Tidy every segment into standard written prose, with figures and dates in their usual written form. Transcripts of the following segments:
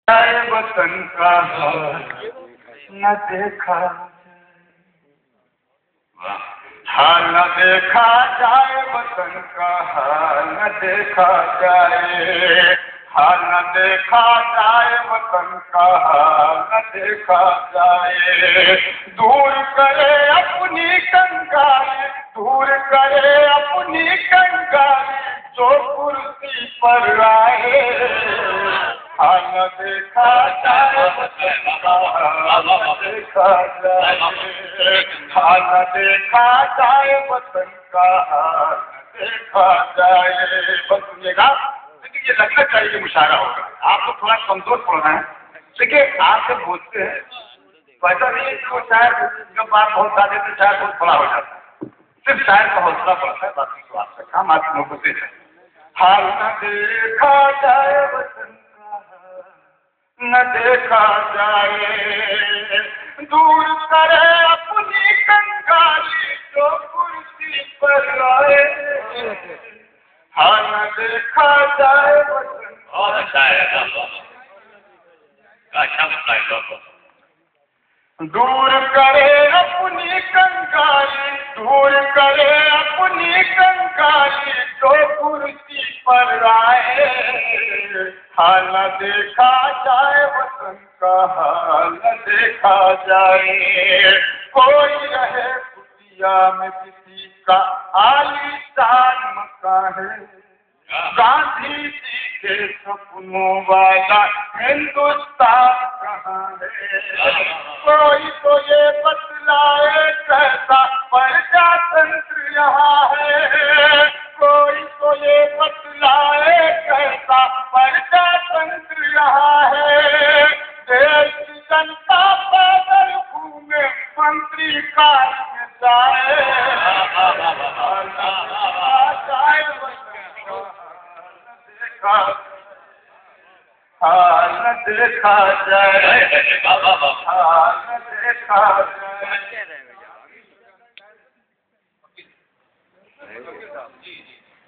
वतन का न देखा हाल न देखा जाए, वतन का हाल न देखा जाए, हाल न देखा जाए, वतन का हाल न देखा जाए। दूर करे अपनी कंगाली, दूर करे अपनी कंगाली, जो कुर्सी पर आए। हाल न देखा जाए, वतन का हाल न देखा जाए, हाल न देखा जाए, वतन का हाल न देखा जाए। बस सुनिएगा, लेकिन ये लगना चाहिए कि मुशायरा होगा। आप लोग थोड़ा कमजोर पड़ रहे हैं। देखिए, आप जब बोलते हैं तो ऐसा नहीं है कि वो शायद जब बात बहुत ज्यादा तो शायद बहुत बड़ा हो जाता है। सिर्फ शायर का हौसला बढ़ता है, बाकी तो आपका काम आपकी मोहब्बतें है। हाल न देखा जाए, वतन न देखा जाए, दूर करे अपनी कंगाली, जो कुर्सी पर आए। हाँ न देखा जाए, बहुत अच्छा है, अच्छा बताए। दूर करे अपनी कंगाली, दूर करे अपनी कंगाली, जो कुर्सी पर आए। हाल न देखा जाए, वतन का हाल न देखा जाए। कोई रहे कुटिया में किसी का आलीशान मकान है, गांधी जी के सपनों वाला हिंदुस्तान कहाँ है। कोई तो ये बतलाए कैसा प्रजातंत्र यहाँ है, कोई तो ये बतलाए कैसा प्रजातंत्र यहाँ है। देश की जनता पैदल घूमे, मंत्री कार में जाए। हाल न देखा जाए, हाल न देखा जाए।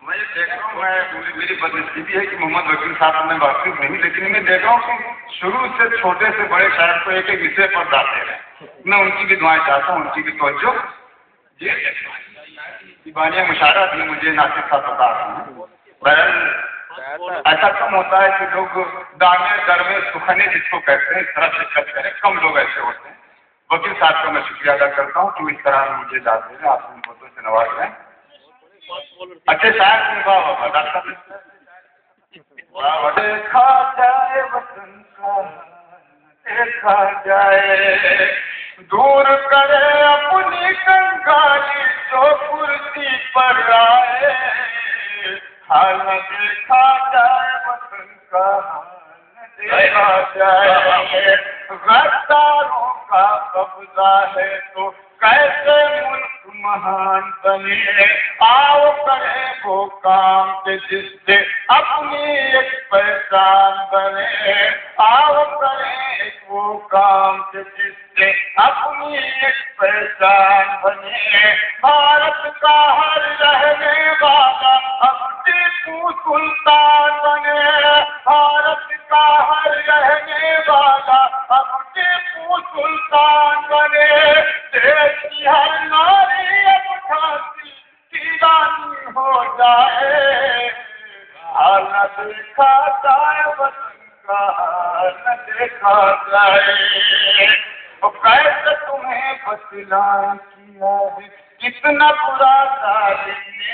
मैं ये देख रहा हूँ, मेरी बदनसीबी है कि मोहम्मद वकील साहब में वाकिफ नहीं, लेकिन मैं देख रहा हूँ कि शुरू से छोटे से बड़े शायर को एक एक विषय पर डालते हैं। मैं उनकी भी दुआएं चाहता हूँ, उनकी भी तवज्जो। दीवानिया मुशायरा भी मुझे नासिर साहब बता रहे हैं। ऐसा कम होता है कि लोग दाने दर में सुखने जिसको कहते हैं इस तरह शिरकत करें, कम लोग ऐसे होते हैं। वकील साहब का मैं शुक्रिया अदा करता हूँ कि इस तरह मुझे डालते हैं, आप इन फोटो से नवाज रहे हैं। अच्छे शायर से वाह वाह डॉक्टर। देखा जाए, वतन का देखा जाए, दूर करे अपनी कंगाली, जो कुर्सी पर आए। हाल न देखा जाए, वतन का हाल न देखा जाए। गद्दारों का कब्जा है तो कैसे मुल्क महान बने। आओ करें वो काम के जिससे अपनी एक पहचान बने। आओ करें वो काम के जिससे अपनी एक पहचान बने। भारत का हर रहने वाला अब टीपू सुल्तान बने। भारत का हर रहने वाला अब टीपू सुल्तान बने। देश की हर नारी अब झांसी की रानी हो जाए। हाल न देखा जाए, वतन का हाल न देखा जाए। तो कैसे तुम्हें बतलाएं किया है कितना बुरा जालिम ने।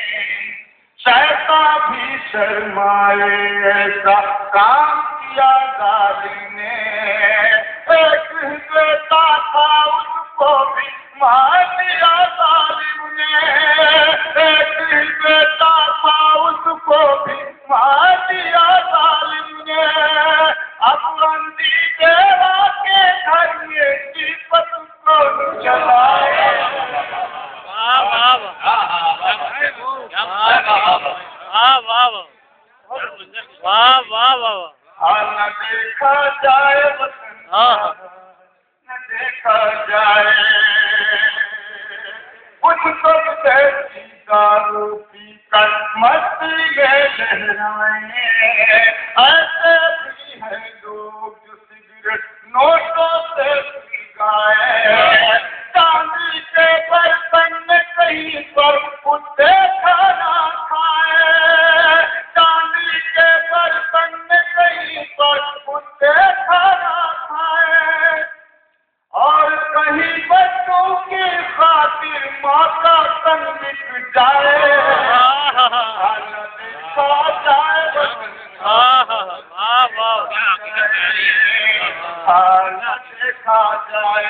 शैतान भी शर्माए, ऐसा काम किया जालिम ने। एक बेटा था उसको भी मार दिया जालिम ने। एक बेटा था उसको भी मार दिया जालिम ने। अब अंधी देवा के घर में दीपक को जलाए। वाह वाह वाह। हाल न देखा जाए, वतन का न देखा जाए। कुछ तो विदेशी दारू पी कर मस्ती में लहराए। ऐसे भी हैं लोग जो जाए हाल देखा जाए वतन का हाल देखा जाए